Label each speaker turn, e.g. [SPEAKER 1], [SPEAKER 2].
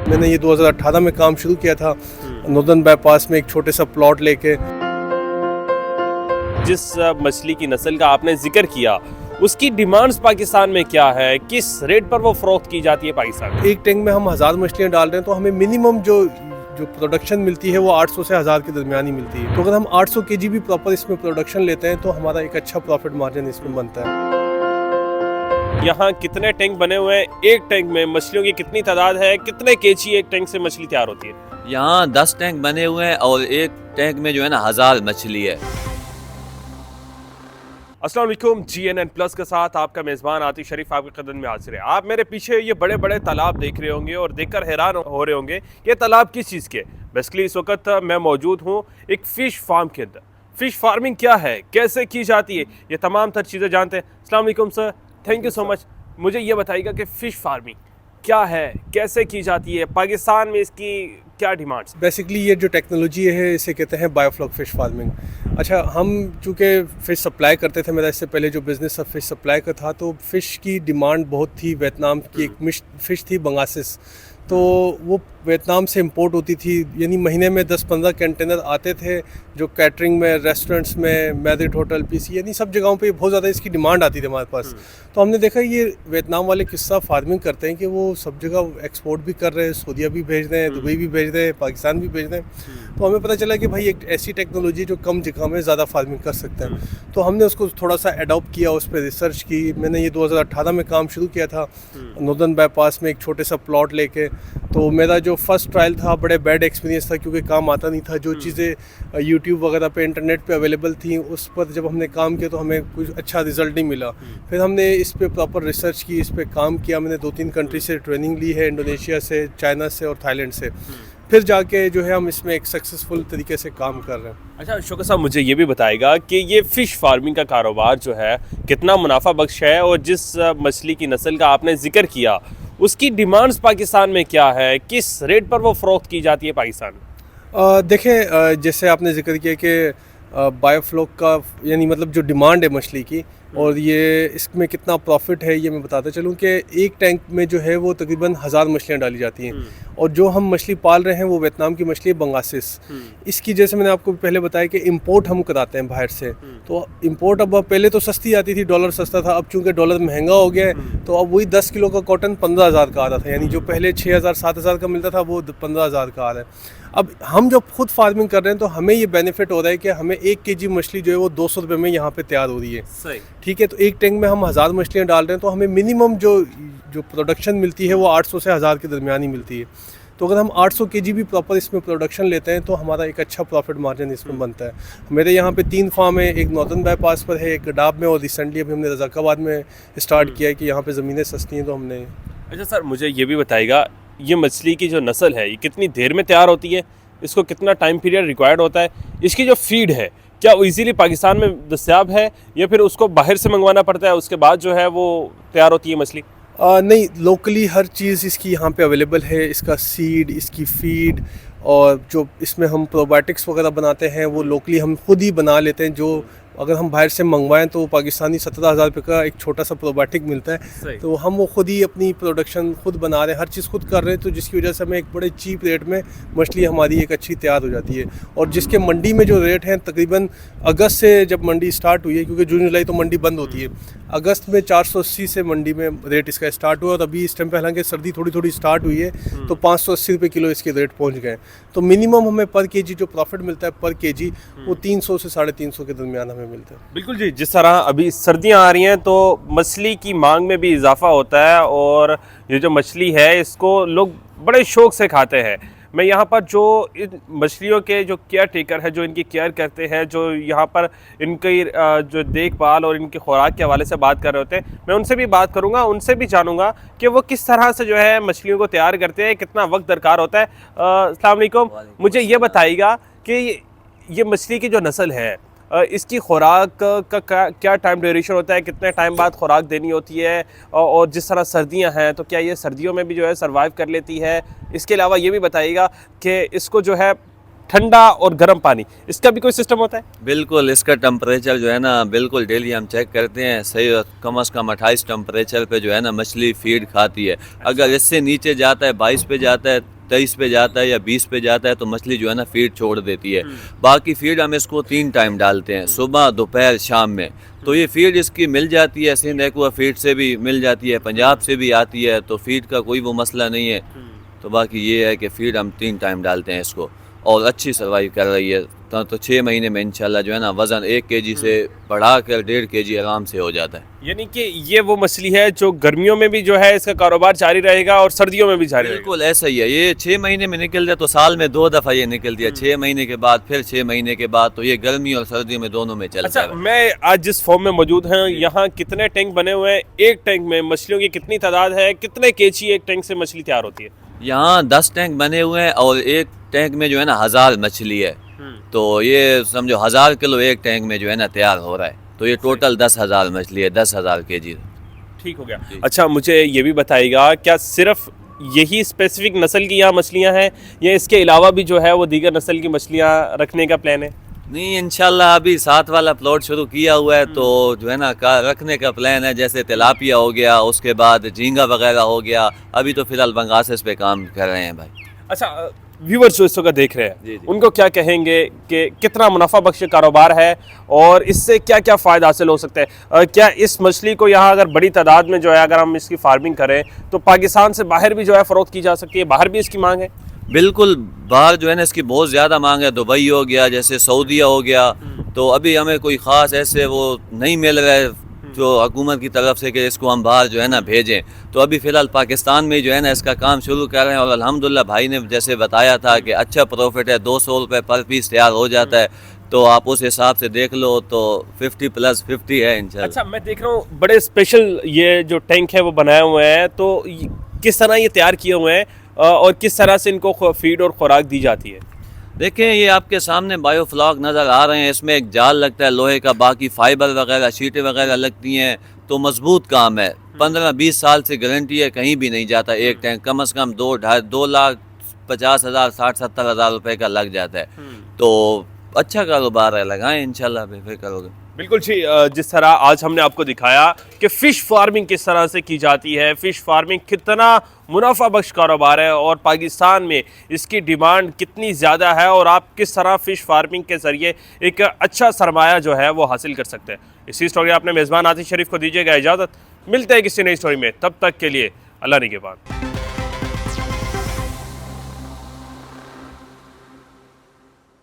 [SPEAKER 1] मैंने ये 2018 में काम शुरू किया था नॉर्दर्न बाईपास में एक छोटे सा प्लॉट लेके।
[SPEAKER 2] जिस मछली की नस्ल का आपने जिक्र किया उसकी डिमांड्स पाकिस्तान में क्या है, किस रेट पर वो फरोख्त की जाती है पाकिस्तान में?
[SPEAKER 1] एक टैंक में हम 1000 मछलियाँ डाल रहे हैं तो हमें मिनिमम जो प्रोडक्शन मिलती है वो 800 से 1000 के दरमियान ही मिलती है। तो अगर हम 800 केजी भी प्रॉपर इसमें प्रोडक्शन लेते हैं तो हमारा एक अच्छा प्रॉफिट मार्जिन इसमें बनता है।
[SPEAKER 2] यहाँ कितने टैंक बने हुए हैं, एक टैंक में मछलियों की कितनी तादाद है, कितने केजी एक टैंक से मछली तैयार होती है?
[SPEAKER 3] यहाँ 10 टैंक बने हुए हैं और एक टैंक में जो है ना 1000 मछली है।
[SPEAKER 2] अस्सलाम वालेकुम, GNN प्लस के साथ आपका मेज़बान आतिश शरीफ आपके कदम में हाजिर है। आप मेरे पीछे ये बड़े बड़े तालाब देख रहे होंगे और देखकर हैरान हो रहे होंगे ये तालाब किस चीज़ के। बेसिकली इस वक्त मैं मौजूद हूँ एक फ़िश फार्म के अंदर। फ़िश फार्मिंग क्या है, कैसे की जाती है, ये तमाम तर चीज़ें जानते हैं। अस्सलाम वालेकुम sir, thank you so much. मुझे ये बताइएगा कि फ़िश फार्मिंग क्या है, कैसे की जाती है, पाकिस्तान में इसकी क्या डिमांड्स?
[SPEAKER 1] बेसिकली ये जो टेक्नोलॉजी है इसे कहते हैं बायोफ्लॉक फ़िश फार्मिंग। अच्छा, हम चूँकि फ़िश सप्लाई करते थे, मेरा इससे पहले जो बिज़नेस फ़िश सप्लाई का था, तो फ़िश की डिमांड बहुत थी। वियतनाम की एक फ़िश थी बंगासिस, तो वो वियतनाम से इंपोर्ट होती थी। यानी महीने में 10-15 कंटेनर आते थे जो कैटरिंग में, रेस्टोरेंट्स में, मैरिट होटल, पीसी, यानी सब जगहों पे बहुत ज़्यादा इसकी डिमांड आती थी हमारे पास। तो हमने देखा ये वियतनाम वाले किस्सा फार्मिंग करते हैं कि वो सब जगह एक्सपोर्ट भी कर रहे हैं, सऊदीया भी भेज रहे हैं, दुबई भी भेज रहे हैं, पाकिस्तान भी भेज रहे हैं। तो हमें पता चला कि भाई एक ऐसी टेक्नोलॉजी जो कम जगह में ज़्यादा फार्मिंग कर सकते हैं। तो हमने उसको थोड़ा सा अडॉप्ट किया, उस पर रिसर्च की। मैंने ये 2018 में काम शुरू किया था नॉर्दर्न बाईपास में एक छोटे सा प्लॉट लेके। तो मेरा जो फर्स्ट ट्रायल था बड़े बैड एक्सपीरियंस था क्योंकि काम आता नहीं था। जो चीज़ें यूट्यूब वगैरह पे, इंटरनेट पे अवेलेबल थी, उस पर जब हमने काम किया तो हमें कुछ अच्छा रिजल्ट नहीं मिला। फिर हमने इस पे प्रॉपर रिसर्च की, इस पे काम किया। मैंने 2-3 कंट्री से ट्रेनिंग ली है, इंडोनेशिया से, चाइना से और थाईलैंड से। फिर जाके जो है हम इसमें एक सक्सेसफुल तरीके से काम कर रहे हैं।
[SPEAKER 2] अच्छा शौकत साहब, मुझे ये भी बताएगा कि ये फ़िश फार्मिंग का कारोबार जो है कितना मुनाफा बख्श है, और जिस मछली की नस्ल का आपने जिक्र किया उसकी डिमांड्स पाकिस्तान में क्या है, किस रेट पर वो फ़रोख्त की जाती है पाकिस्तान में?
[SPEAKER 1] देखें, जैसे आपने जिक्र किया कि बायोफ्लॉक का यानी मतलब जो डिमांड है मछली की और ये इसमें कितना प्रॉफिट है, ये मैं बताता चलूँ कि एक टैंक में जो है वो तकरीबन 1000 मछलियाँ डाली जाती हैं। और जो हम मछली पाल रहे हैं वो वियतनाम की मछली है बंगासिस। इसकी जैसे मैंने आपको पहले बताया कि इंपोर्ट हम कराते हैं बाहर से। तो इंपोर्ट अब पहले तो सस्ती आती थी, डॉलर सस्ता था। अब चूँकि डॉलर महंगा हो गया है तो अब वही 10 किलो का कॉटन 15,000 का आ रहा था। यानी जो पहले 6,000-7,000 का मिलता था वो 15,000 का आ रहा है। अब हम जब खुद फार्मिंग कर रहे हैं तो हमें ये बेनिफिट हो रहा है कि हमें 1 केजी मछली जो है वो 200 रुपये में यहाँ पे तैयार हो रही है।
[SPEAKER 2] सही,
[SPEAKER 1] ठीक है। तो एक टैंक में हम 1000 मछलियाँ डाल रहे हैं तो हमें मिनिमम जो प्रोडक्शन मिलती है वो 800 से 1000 के दरमियान ही मिलती है। तो अगर हम 800 केजी भी प्रॉपर इसमें प्रोडक्शन लेते हैं तो हमारा एक अच्छा प्रॉफिट मार्जिन इसमें बनता है। मेरे यहाँ पे 3 फार्म है, एक नॉर्दर्न बाईपास पर है, एक गडाब में, और रिसेंटली अभी हमने रज़ाकाबाद में स्टार्ट किया है कि यहाँ पे ज़मीनें सस्ती हैं तो हमने।
[SPEAKER 2] अच्छा सर, मुझे ये भी बताइएगा ये मछली की जो नस्ल है ये कितनी देर में तैयार होती है, इसको कितना टाइम पीरियड रिक्वायर्ड होता है, इसकी जो फीड है क्या वो इजीली पाकिस्तान में दस्तयाब है या फिर उसको बाहर से मंगवाना पड़ता है, उसके बाद जो है वो तैयार होती है मछली?
[SPEAKER 1] नहीं, लोकली हर चीज़ इसकी यहाँ पे अवेलेबल है। इसका सीड, इसकी फीड और जो इसमें हम प्रोबायोटिक्स वगैरह बनाते हैं वो लोकली हम खुद ही बना लेते हैं। जो अगर हम बाहर से मंगवाएं तो पाकिस्तानी 17,000 रुपये का एक छोटा सा प्रोबायोटिक मिलता है। तो हम वो खुद ही अपनी प्रोडक्शन खुद बना रहे हैं, हर चीज़ खुद कर रहे हैं। तो जिसकी वजह से हमें एक बड़े चीप रेट में मछली हमारी एक अच्छी तैयार हो जाती है। और जिसके मंडी में जो रेट हैं तकरीबन अगस्त से जब मंडी स्टार्ट हुई है, क्योंकि जून जुलाई तो मंडी बंद होती है, अगस्त में 480 से मंडी में रेट इसका स्टार्ट हुआ। और अभी इस टाइम पे हालांकि सर्दी थोड़ी थोड़ी स्टार्ट हुई है तो 580 रुपये किलो इसके रेट पहुँच गए। तो मिनिमम हमें पर केजी जो प्रॉफिट मिलता है पर केजी वो 300 से 350 के दरमियान हमें मिलता है।
[SPEAKER 2] बिल्कुल जी, जिस तरह अभी सर्दियां आ रही हैं तो मछली की मांग में भी इजाफा होता है और ये जो मछली है इसको लोग बड़े शौक से खाते हैं। मैं यहाँ पर जो इन मछलियों के जो केयर टेकर है, जो इनकी केयर करते हैं, जो यहाँ पर इनकी जो देखभाल और इनकी खुराक के हवाले से बात कर रहे होते हैं, मैं उनसे भी बात करूँगा, उनसे भी जानूँगा कि वो किस तरह से जो है मछलियों को तैयार करते हैं, कितना वक्त दरकार होता है। अस्सलाम वालेकुम, मुझे ये बताइएगा कि ये मछली की जो नस्ल है इसकी खुराक का क्या टाइम ड्यूरेशन होता है, कितने टाइम बाद खुराक देनी होती है, और जिस तरह सर्दियां हैं तो क्या ये सर्दियों में भी जो है सर्वाइव कर लेती है? इसके अलावा ये भी बताइएगा कि इसको जो है ठंडा और गर्म पानी, इसका भी कोई सिस्टम होता है?
[SPEAKER 3] बिल्कुल, इसका टेम्परेचर जो है ना बिल्कुल डेली हम चेक करते हैं। सही कम से कम 28 टेम्परेचर पे जो है ना मछली फीड खाती है। अगर इससे नीचे जाता है, 22 पे जाता है 23 पे जाता है या 20 पे जाता है तो मछली जो है ना फीड छोड़ देती है। बाकी फीड हम इसको 3 टाइम डालते हैं, सुबह, दोपहर, शाम में। तो ये फीड इसकी मिल जाती है, सिंध एक्वा फीड से भी मिल जाती है, पंजाब से भी आती है, तो फीड का कोई वो मसला नहीं है। तो बाकी ये है कि फीड हम 3 टाइम डालते हैं इसको, और अच्छी सर्वाइव कर रही है। तो 6 महीने में इंशाल्लाह जो है ना वज़न 1 kg से बढ़ाकर 1.5 kg आराम से हो जाता है।
[SPEAKER 2] यानी कि ये वो मछली है जो गर्मियों में भी जो है इसका कारोबार जारी रहेगा और सर्दियों में भी जारी रहेगा।
[SPEAKER 3] बिल्कुल ऐसा ही है। ये 6 महीने में निकल जाए तो साल में 2 दफ़ा ये निकल दिया, 6 महीने के बाद फिर 6 महीने के बाद, तो ये गर्मी और सर्दी में दोनों में चलता
[SPEAKER 2] अच्छा,
[SPEAKER 3] है।
[SPEAKER 2] मैं आज जिस फॉर्म में मौजूद हैं यहाँ कितने टैंक बने हुए हैं? एक टैंक में मछलियों की कितनी तादाद है? कितने केजी एक टैंक से मछली तैयार होती है?
[SPEAKER 3] यहाँ 10 टैंक बने हुए हैं और एक टैंक में जो है ना 1000 मछली है। तो ये समझो 1000 किलो एक टैंक में जो है ना तैयार हो रहा है। तो ये टोटल 10,000 मछली है, 10,000 kg।
[SPEAKER 2] ठीक हो गया। अच्छा, मुझे ये भी बताइएगा, क्या सिर्फ यही स्पेसिफिक नस्ल की यहाँ मछलियाँ हैं या इसके अलावा भी जो है वो दीगर नस्ल की मछलियाँ रखने का प्लान है?
[SPEAKER 3] नहीं, इंशाल्लाह अभी 7 वाला प्लॉट शुरू किया हुआ है, तो जो है ना रखने का प्लान है। जैसे तिलापिया हो गया, उसके बाद झींगा वगैरह हो गया। अभी तो फिलहाल बंगासेस पे काम कर रहे हैं भाई।
[SPEAKER 2] अच्छा, व्यूवर्स जो इस वक्त देख रहे हैं
[SPEAKER 3] जी, जी।
[SPEAKER 2] उनको क्या कहेंगे कि कितना मुनाफा बख्श कारोबार है और इससे क्या क्या फ़ायदा हासिल हो सकता है? क्या इस मछली को यहाँ अगर बड़ी तादाद में जो है अगर हम इसकी फार्मिंग करें तो पाकिस्तान से बाहर भी जो है फ़रोख्त की जा सकती है? बाहर भी इसकी मांग है?
[SPEAKER 3] बिल्कुल, बाहर जो है ना इसकी बहुत ज़्यादा मांग है। दुबई हो गया, जैसे सऊदीया हो गया, तो अभी हमें कोई ख़ास ऐसे वो नहीं मिल रहा है जो हुकूमत की तरफ से कि इसको हम बाहर जो है ना भेजें। तो अभी फ़िलहाल पाकिस्तान में जो है ना इसका काम शुरू कर रहे हैं, और अल्हम्दुलिल्लाह भाई ने जैसे बताया था कि अच्छा प्रॉफिट है, 200 रुपये पर पीस तैयार हो जाता है। तो आप उस हिसाब से देख लो तो 50 + 50 है इंशाल्लाह।
[SPEAKER 2] अच्छा, मैं देख रहा हूँ बड़े स्पेशल ये जो टैंक है वो बनाए हुए हैं, तो किस तरह ये तैयार किए हुए हैं और किस तरह से इनको फीड और खुराक दी जाती है?
[SPEAKER 3] देखें, ये आपके सामने बायोफ्लॉक नज़र आ रहे हैं। इसमें एक जाल लगता है लोहे का, बाकी फाइबर वगैरह, शीटें वगैरह लगती हैं। तो मजबूत काम है, 15-20 साल से गारंटी है, कहीं भी नहीं जाता। एक टैंक कम से कम 2,50,000 60-70 हज़ार रुपये का लग जाता है। तो अच्छा कारोबार है, लगाएं इंशाल्लाह, बेफिक्र होगे।
[SPEAKER 2] बिल्कुल जी। जिस तरह आज हमने आपको दिखाया कि फ़िश फार्मिंग किस तरह से की जाती है, फ़िश फार्मिंग कितना मुनाफा बख्श कारोबार है और पाकिस्तान में इसकी डिमांड कितनी ज़्यादा है और आप किस तरह फ़िश फार्मिंग के ज़रिए एक अच्छा सरमाया जो है वो हासिल कर सकते हैं। इसी स्टोरी अपने मेज़बान आतिश शरीफ को दीजिएगा इजाज़त। मिलते हैं किसी नई स्टोरी में, तब तक के लिए अल्लाह निगहबान।